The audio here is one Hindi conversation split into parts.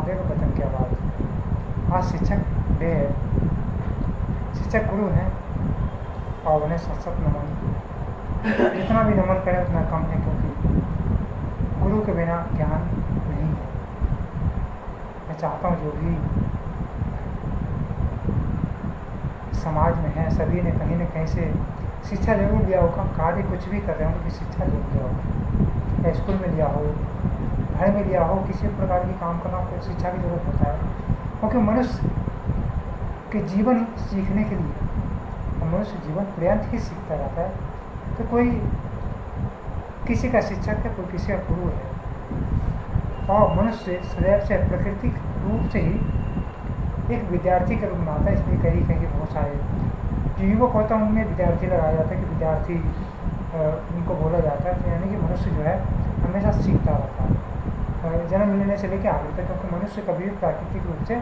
देगा बटन की आवाज़। आज शिक्षक डे है, शिक्षक गुरु हैं और उन्हें सत सत नमन। जितना भी नमन करें उतना कम है, क्योंकि गुरु के बिना ज्ञान नहीं है। मैं चाहता हूँ जो भी समाज में है सभी ने कहीं न कहीं से शिक्षा जरूर लिया होगा। कार्य कुछ भी कर रहे हो उनकी शिक्षा जरूर लिया होगा, या स्कूल में लिया हो, घर में लिया हो, किसी प्रकार की काम करना हो, शिक्षा की जरूरत होता है। क्योंकि मनुष्य के जीवन सीखने के लिए, मनुष्य जीवन पर्यंत ही सीखता रहता है। तो कोई किसी का शिक्षक है, कोई किसी का गुरु है। और मनुष्य सदैव से प्राकृतिक रूप से ही एक विद्यार्थी का रूप में आता है। इसलिए कहीं कहीं बहुत सारे जो युवक होता है उनमें विद्यार्थी लगाया जाता है कि विद्यार्थी उनको बोला जाता है। तो यानी कि मनुष्य जो है हमेशा सीखता रहता है जन्म लेने से लेकर आगे तक, क्योंकि मनुष्य कभी भी प्राकृतिक रूप से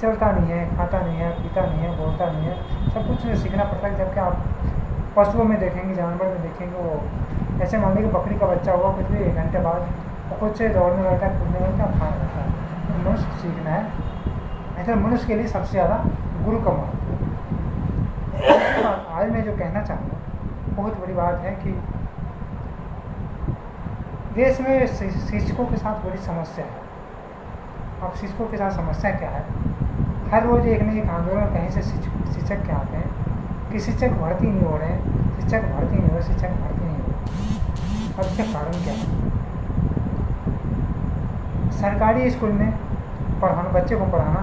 चलता नहीं है, खाता नहीं है, पीता नहीं है, बोलता नहीं है, सब कुछ सीखना पड़ता है। जबकि आप पशुओं में देखेंगे, जानवर में देखेंगे, वो ऐसे मान लीजिए बकरी का बच्चा हुआ, कुछ भी 1 घंटे बाद वो खुद से दौड़ने लगता है, कूदने लगता है, खाने लगता है। तो मनुष्य सीखना है। ऐसे मनुष्य के लिए सबसे ज़्यादा गुरु का महत्व है। आज मैं जो कहना चाहूँगा बहुत बड़ी बात है कि देश में शिक्षकों के साथ बड़ी समस्या है। अब शिक्षकों के साथ समस्या क्या है? हर रोज़ एक न एक आंदोलन कहीं से शिक्षक के आते हैं कि शिक्षक भर्ती नहीं हो रहे हैं, शिक्षक भर्ती नहीं हो रहे, शिक्षक भर्ती नहीं हो रहे। अब इसका कारण क्या है? सरकारी स्कूल में पढ़ाना, बच्चे को पढ़ाना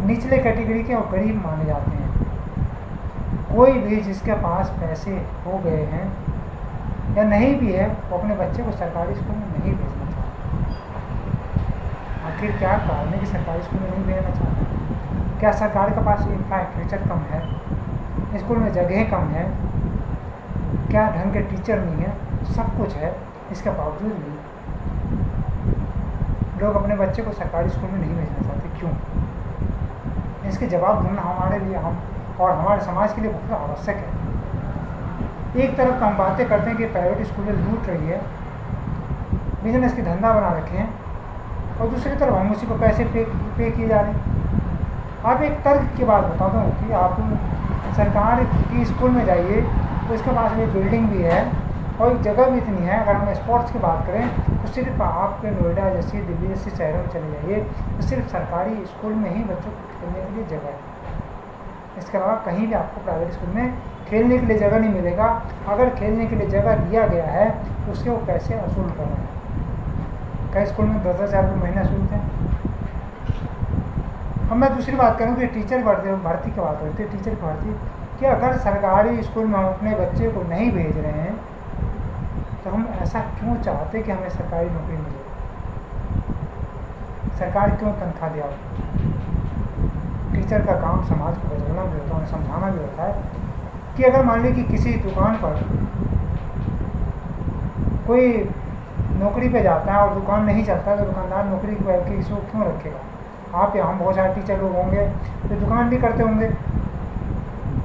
निचले कैटेगरी के और गरीब माने जाते हैं। कोई भी जिसके पास पैसे हो गए हैं या नहीं भी है वो अपने बच्चे को सरकारी स्कूल में नहीं भेजना चाहता। आखिर क्या कारण है कि सरकारी स्कूल में नहीं भेजना चाहता? क्या सरकार के पास इंफ्रास्ट्रक्चर कम है, स्कूल में जगह कम है, क्या ढंग के टीचर नहीं है? सब कुछ है, इसके बावजूद भी लोग अपने बच्चे को सरकारी स्कूल में नहीं भेजना चाहते। क्यों? इसके जवाब ढूंढना हमारे लिए, हम और हमारे समाज के लिए बहुत आवश्यक है। एक तरफ हम बातें करते हैं कि प्राइवेट स्कूलें लूट रही है, बिजनेस की धंधा बना रखे हैं, और दूसरी तरफ हम उसी को पैसे पे किए जा रहे हैं। आप एक तर्क की बात बता दूँ कि आप सरकार की स्कूल में जाइए तो इसके पास में बिल्डिंग भी है और जगह भी इतनी है। अगर हम स्पोर्ट्स की बात करें तो सिर्फ आपके नोएडा जैसी, दिल्ली जैसे शहरों में चले जाइए तो सिर्फ सरकारी स्कूल में ही बच्चों को खेलने के लिए जगह है। इसके अलावा कहीं भी आपको प्राइवेट स्कूल में खेलने के लिए जगह नहीं मिलेगा। अगर खेलने के लिए जगह दिया गया है तो उसके वो पैसे वसूल कर रहे हैं। कई स्कूल में 10,000 रुपये महीना वसूलते हैं। अब मैं दूसरी बात करूँ कि टीचर भर्ती की बात करते हैं। टीचर की भर्ती कि अगर सरकारी स्कूल में हम अपने बच्चे को नहीं भेज रहे हैं तो हम ऐसा क्यों चाहते कि हमें सरकारी नौकरी मिले? सरकार क्यों तनख्वाह दिया? टीचर का काम समाज को बदलना भी होता है, समझाना भी होता है कि अगर मान लीजिए कि किसी दुकान पर कोई नौकरी पे जाता है और दुकान नहीं चलता तो दुकानदार नौकरी की किसी को क्यों रखेगा? आप यहाँ बहुत सारे टीचर लोग होंगे जो दुकान भी करते होंगे,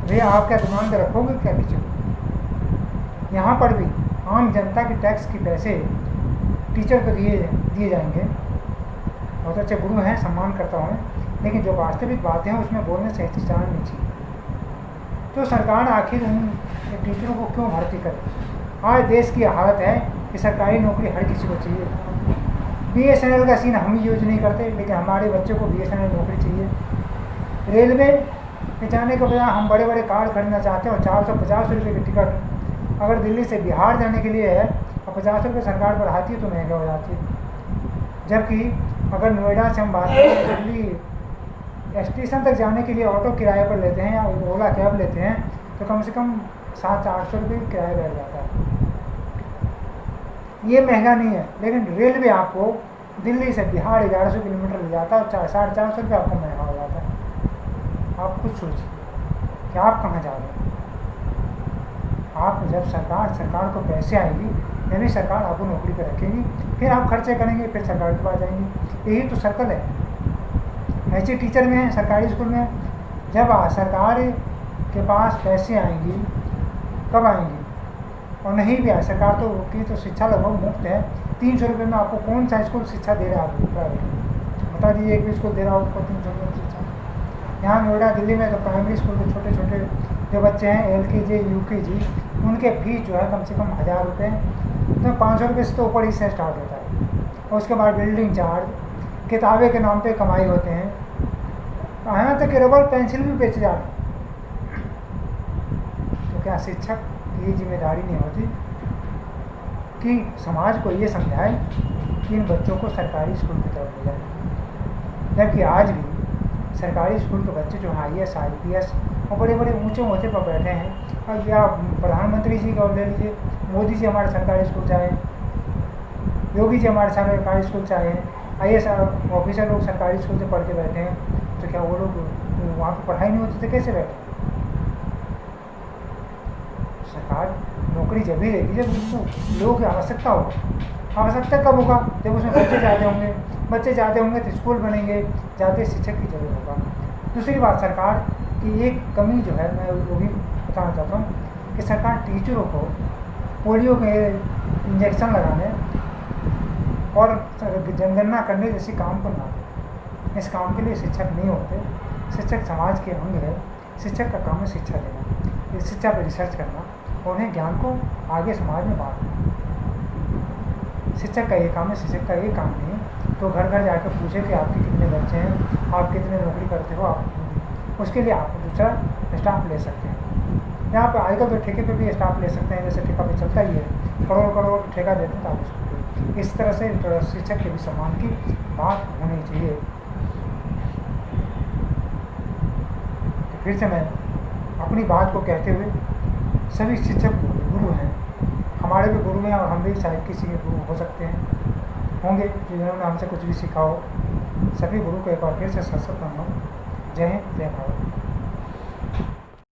भैया आप क्या दुकान पे रखोगे क्या किसी को? यहाँ पर भी आम जनता के टैक्स के पैसे टीचर को दिए जाएंगे। बहुत अच्छे गुरु हैं, सम्मान करता हूँ, लेकिन जो वास्तविक बातें हैं उसमें बोलने से हिचकिचाना नहीं चाहिए। तो सरकार आखिर उन टीचरों को क्यों भर्ती करे? आज देश की हालत है कि सरकारी नौकरी हर किसी को चाहिए। BSNL का सीन हम यूज नहीं करते, लेकिन हमारे बच्चों को BSNL नौकरी चाहिए। रेलवे में जाने के बजाय हम बड़े बड़े कार्ड खरीदना चाहते हैं और 450 रुपये की टिकट अगर दिल्ली से बिहार जाने के लिए है और 50 रुपये सरकार बढ़ाती है तो महंगा हो जाती है। जबकि अगर नोएडा से हम बात करें, दिल्ली स्टेशन तक जाने के लिए ऑटो किराए पर लेते हैं या ओला कैब लेते हैं तो कम से कम 700-800 रुपये किराया बैठ जाता है। ये महंगा नहीं है, लेकिन रेलवे आपको दिल्ली से बिहार 1100 किलोमीटर ले जाता है और 450 रुपये आपको महंगा हो जाता है। आप खुद सोचिए कि आप कहाँ जा रहे हैं। आप जब सरकार को पैसे आएगी तभी सरकार आपको नौकरी पर रखेगी, फिर आप खर्चे करेंगे, फिर सरकार के पास जाएंगे। यही तो सर्कल है। ऐसे टीचर में सरकारी स्कूल में जब सरकार के पास पैसे आएंगी, कब आएंगी? और नहीं भी आए, सरकार तो शिक्षा लगभग मुफ्त है। 300 रुपये में आपको कौन सा स्कूल शिक्षा दे रहा है? आपको प्राइवेट बता दीजिए एक भी स्कूल दे रहा हो कोचिंग जरूरत शिक्षा। यहाँ नोएडा दिल्ली में तो प्राइमरी स्कूल के छोटे छोटे जो बच्चे हैं LKG UKG उनके फीस जो है कम से कम 1000 रुपये, तो 500 रुपये से तो ऊपर ही से स्टार्ट होता है। और उसके बाद बिल्डिंग चार्ज, किताबें के नाम पे कमाई होते हैं, यहाँ तक कि रबड़ पेंसिल भी बेचे जा रहे हैं। तो क्या शिक्षक की जिम्मेदारी नहीं होती कि समाज को ये समझाए कि इन बच्चों को सरकारी स्कूल की तरफ ले जाए? जबकि आज भी सरकारी स्कूल के बच्चे जो हैं IAS IPS और बड़े बड़े ऊंचे ओहदे पर बैठे हैं। और या प्रधानमंत्री जी को ले लीजिए, मोदी जी हमारे सरकारी स्कूल से आए, योगी जी हमारे सरकारी स्कूल से आए हैं, IAS ऑफिसर लोग सरकारी स्कूल से पढ़ के बैठे हैं। तो क्या वो लोग वहाँ पर पढ़ाई नहीं होती तो कैसे बैठे? सरकार नौकरी जब भी देगी जब उसको लोगों की आवश्यकता होगी। आवश्यकता कब होगा? जब उसमें बच्चे ज़्यादा होंगे, बच्चे ज़्यादा होंगे तो स्कूल बनेंगे, ज़्यादा शिक्षक की जरूरत होगा। दूसरी बात, सरकार की एक कमी जो है मैं वो भी बताना चाहता हूँ कि सरकार टीचरों को पोलियो के इंजेक्शन लगाने और जनगणना करने जैसे काम को ना दे। इस काम के लिए शिक्षक नहीं होते। शिक्षक समाज के अंग है। शिक्षक का काम है शिक्षा देना, शिक्षा पर रिसर्च करना और उन्हें ज्ञान को आगे समाज में बांटना। शिक्षक का ये काम है। शिक्षक का ये काम नहीं है तो घर घर जाकर पूछे कि आपके कितने बच्चे हैं, आप कितने नौकरी करते हो, आप उसके लिए आप दूसरा स्टाफ ले सकते हैं। यहाँ पर आजकल तो ठेके पे भी स्टाफ ले सकते हैं, जैसे ठेका पे चलता ही है, करोड़ करोड़ ठेका देते हैं तो आप उसको। इस तरह से शिक्षक के भी सम्मान की बात होनी चाहिए। तो फिर से मैं अपनी बात को कहते हुए, सभी शिक्षक गुरु हैं, हमारे भी गुरु हैं और हम भी शायद किसी के गुरु हो सकते हैं, होंगे जिन्होंने हमसे कुछ भी सीखा हो। सभी गुरु को एक बार फिर से सत्संग करना। जय हिंद, जय भारत।